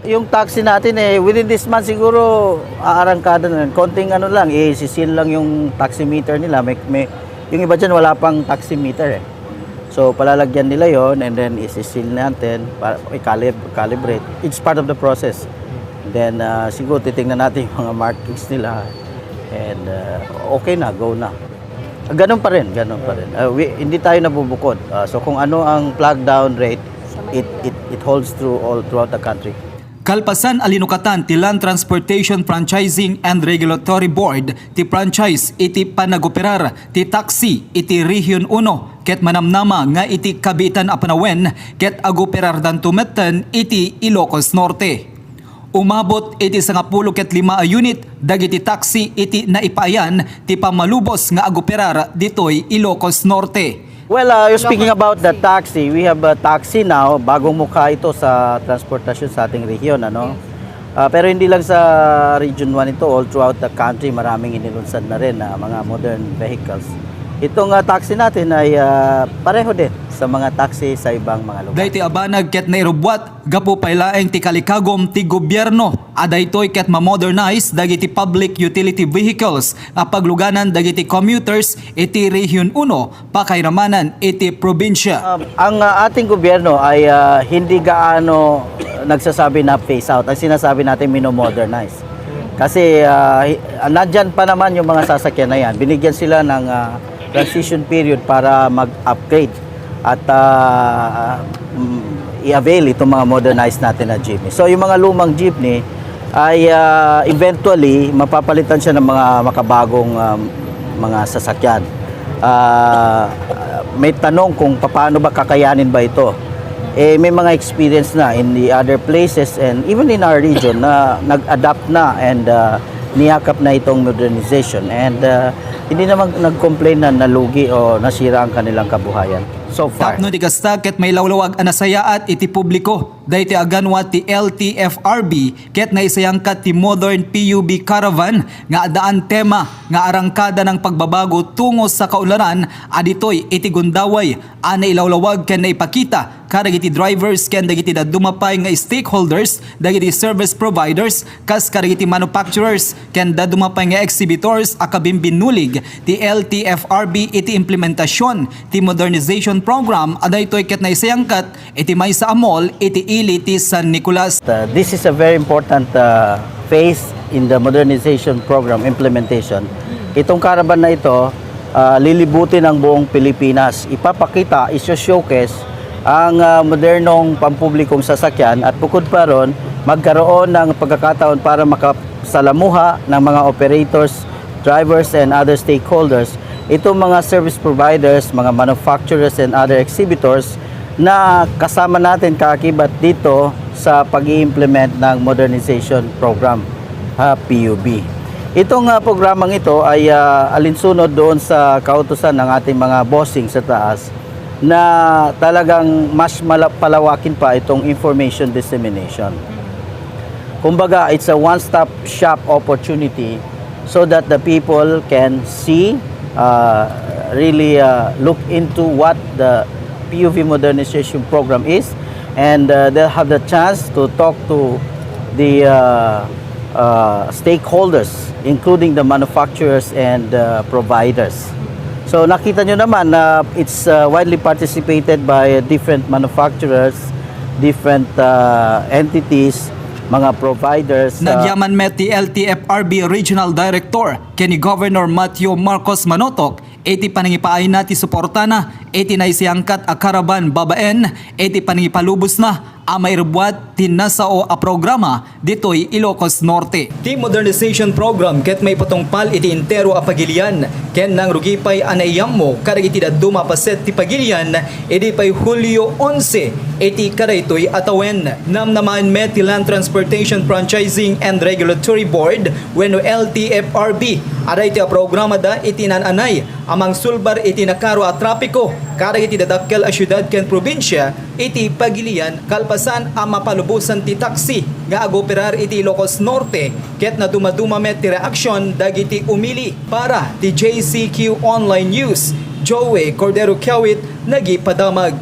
Yung taxi natin within this month siguro aarangkada na. Konting ano lang, isisil lang yung taximeter nila. Yung iba dyan wala pang taximeter So palalagyan nila yon and then isisil natin para calibrate. It's part of the process. Then siguro titingnan natin yung mga markings nila and okay na, go na. Ganun pa rin. Hindi tayo nabubukod. So kung ano ang flag down rate, it holds throughout the country. Kalpasan alinukatan ti Land Transportation Franchising and Regulatory Board ti franchise iti panagoperar ti taxi iti Region 1 ket manamnama nga iti Kabitan a Panawen ket agoperar dan tumeten iti Ilocos Norte. Umabot iti 15 ket 5 a unit dagiti taxi iti naipayan ti pamalubos nga agoperar ditoy Ilocos Norte. Well, you're speaking about the taxi. We have a taxi now. Bagong mukha ito sa transportasyon sa ating rehiyon. Pero hindi lang sa Region 1 ito. All throughout the country, maraming inilunsad na rin mga modern vehicles. Itong taxi natin ay pareho din sa mga taxi sa ibang mga lugar. Dayti abanag ket nairubwat gapu paylaeng ti kalikagom ti gobyerno adaytoy ket ma-modernize dagiti public utility vehicles nga pagluganan dagiti commuters iti Region 1 pakairamanan iti probinsya. Ang ating gobyerno ay hindi gaano nagsasabi na phase out. Ang sinasabi natin mino-modernize. Kasi nandyan pa naman yung mga sasakyan na yan. Binigyan sila ng transition period para mag-upgrade at i-avail itong mga modernized natin na jeepney. So yung mga lumang jeepney ay eventually mapapalitan siya ng mga makabagong mga sasakyan. May tanong kung paano ba kakayanin ba ito. May mga experience na in the other places and even in our region na nag-adapt na and niyakap na itong modernization and hindi naman nag-complain na nalugi o nasira ang kanilang kabuhayan so far. Tapno di kasta ket may lawlawag anasayaat iti publiko dayti aganwa ti LTFRB ket naisayangkat ti modern PUV caravan nga adaan tema nga arangkada ng pagbabago tungo sa kaularan aditoy iti gundaway ana ilawlawag ken naipakita karagiti drivers ken dagiti dadumapay nga stakeholders dagiti service providers kas karagiti manufacturers ken dadumapay nga exhibitors akabim binulig ti LTFRB iti implementasyon ti modernization program adaytoy ket naisayangkat iti maysa a mall iti ili ti San Nicolas. This is a very important phase in the modernization program implementation. Itong caravan na ito lilibutin ang buong Pilipinas. Ipapakita, iso-showcase ang modernong pampublikong sasakyan at bukod pa ron, magkaroon ng pagkakataon para makasalamuha ng mga operators, drivers and other stakeholders. Itong mga service providers, mga manufacturers and other exhibitors na kasama natin kaakibat dito sa pag-i-implement ng modernization program, PUB. Itong programang ito ay alinsunod doon sa kautusan ng ating mga bossing sa taas na talagang mas palawakin pa itong information dissemination. Kumbaga, it's a one-stop shop opportunity so that the people can see, really look into what the PUV modernization program is and they'll have the chance to talk to the stakeholders including the manufacturers and providers. So nakita nyo naman na it's widely participated by different manufacturers, different entities, mga providers. Nagyaman met ti LTFRB Regional Director kini Governor Matthew Marcos Manotok iti panangipaay na ti suporta na iti naisiyangkat a caravan babaen iti panangipalubos na mairbuat ti nasao a programa ditoy Ilocos Norte. Ti modernization program ket may patungpal iti entero a pagilian ken nang rugipay anayam mo kada iti daduma paset ti pagilian iti pay Hulyo 11 iti kadaytoy atawen namnaman met ti Land Transportation Franchising and Regulatory Board wenno LTFRB aday ti a programa da iti nananay amang sulbar iti nakaro a trapiko kada iti dadakkel a syudad ken probinsya iti pagilian kalpasan a mapalubusan ti taxi nga agoperar iti Ilocos Norte ket na dumaduma met ti reaksyon dagiti umili para ti JCQ Online News. Joey Cordero Kiawit nagipadamag.